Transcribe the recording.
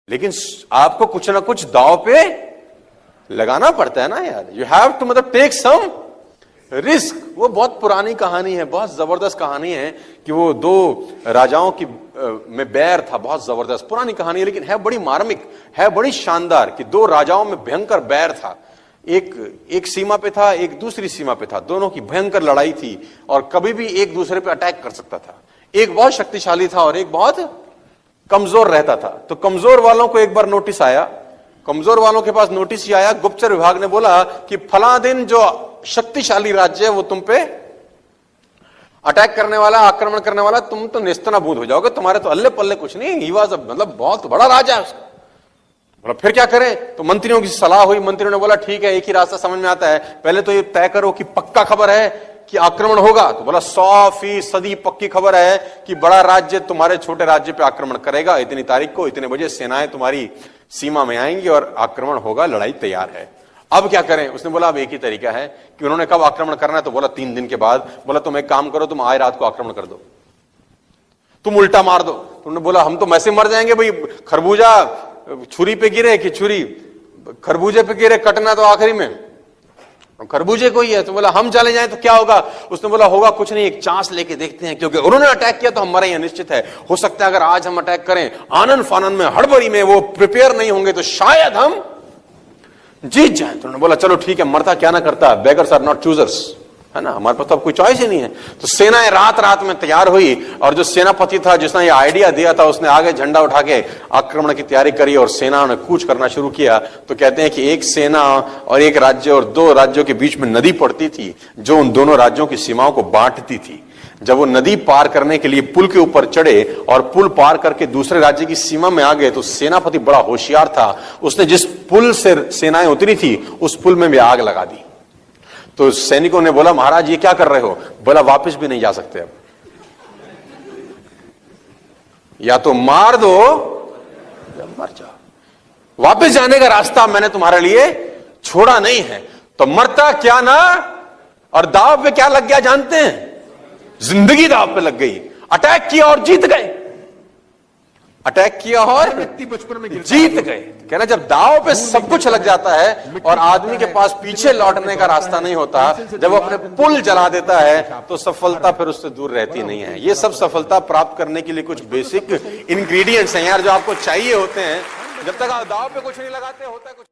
लेकिन आपको कुछ ना कुछ दांव पे लगाना पड़ता है ना यार। यू हैव टू मतलब टेक सम रिस्क। वो बहुत पुरानी कहानी है, बहुत जबरदस्त कहानी है कि वो दो राजाओं की में बैर था, बहुत जबरदस्त पुरानी कहानी है, लेकिन है बड़ी मार्मिक, है बड़ी शानदार कि दो राजाओं में भयंकर बैर था। एक सीमा पे था, एक दूसरी सीमा पे था, दोनों की भयंकर लड़ाई थी और कभी भी एक दूसरे पे अटैक कर सकता था। एक बहुत शक्तिशाली था और एक बहुत कमजोर रहता था। तो कमजोर वालों को एक बार नोटिस आया, कमजोर वालों के पास नोटिस ही आया, गुप्तचर विभाग ने बोला कि फला दिन जो शक्तिशाली राज्य है वो तुम पे अटैक करने वाला, आक्रमण करने वाला, तुम तो नेस्तनाबूद हो जाओगे, तुम्हारे तो अल्ले पल्ले कुछ नहीं। ही वाज मतलब बहुत बड़ा राजा है उसका। बोला फिर क्या करें? तो मंत्रियों की सलाह हुई। मंत्रियों ने बोला ठीक है, एक ही रास्ता समझ में आता है, पहले तो ये तय करो कि पक्का खबर है कि आक्रमण होगा। तो बोला 100% पक्की खबर है कि बड़ा राज्य तुम्हारे छोटे राज्य पे आक्रमण करेगा, इतनी तारीख को इतने बजे सेनाएं तुम्हारी सीमा में आएंगी और आक्रमण होगा, लड़ाई तैयार है। अब क्या करें? उसने बोला अब एक ही तरीका है कि उन्होंने कब आक्रमण करना है, तो बोला 3 दिन के बाद। बोला तुम एक काम करो, तुम आए रात को आक्रमण कर दो, तुम उल्टा मार दो। तुमने बोला हम तो वैसे मर जाएंगे भाई, खरबूजा छुरी पे गिरे कि छुरी खरबूजे पे गिरे, कटना तो आखिरी में खरबूजे को ही है। तो बोला हम चले जाएं तो क्या होगा? उसने बोला होगा कुछ नहीं, एक चांस लेके देखते हैं, क्योंकि उन्होंने अटैक किया तो हमारा यह निश्चित है। हो सकता है अगर आज हम अटैक करें, आनंद फानंद में, हड़बड़ी में, वो प्रिपेयर नहीं होंगे तो शायद हम जीत जाएं। तो उन्होंने बोला चलो ठीक है, मरता क्या ना करता, बेगर्स आर नॉट चूजर्स, है ना, हमारे पास तो अब कोई चॉइस ही नहीं है। तो सेनाएं रात में तैयार हुई और जो सेनापति था जिसने ये आइडिया दिया था, उसने आगे झंडा उठा के आक्रमण की तैयारी करी और सेना ने कूच करना शुरू किया। तो कहते हैं कि एक सेना और एक राज्य और 2 राज्यों के बीच में नदी पड़ती थी जो उन दोनों राज्यों की सीमाओं को बांटती थी। जब वो नदी पार करने के लिए पुल के ऊपर चढ़े और पुल पार करके दूसरे राज्य की सीमा में आ गए, तो सेनापति बड़ा होशियार था, उसने जिस पुल से सेनाएं उतरी थी उस पुल में भी आग लगा दी। तो सैनिकों ने बोला महाराज ये क्या कर रहे हो? बोला वापस भी नहीं जा सकते, अब या तो मार दो या मर जाओ, वापस जाने का रास्ता मैंने तुम्हारे लिए छोड़ा नहीं है। तो मरता क्या ना, और दाव पे क्या लग गया जानते हैं? जिंदगी दाव पे लग गई। अटैक किया और जीत गए, अटैक किया और बचपन में जीत गए। कहना जब दाव पे सब कुछ लग जाता है और आदमी के पास पीछे लौटने का रास्ता नहीं होता, जब वो अपने पुल जला देता है, तो सफलता फिर उससे दूर रहती नहीं है। ये सब सफलता प्राप्त करने के लिए कुछ बेसिक इंग्रेडिएंट्स हैं यार, जो आपको चाहिए होते हैं। जब तक आप दाव पे कुछ नहीं लगाते, होता है कुछ।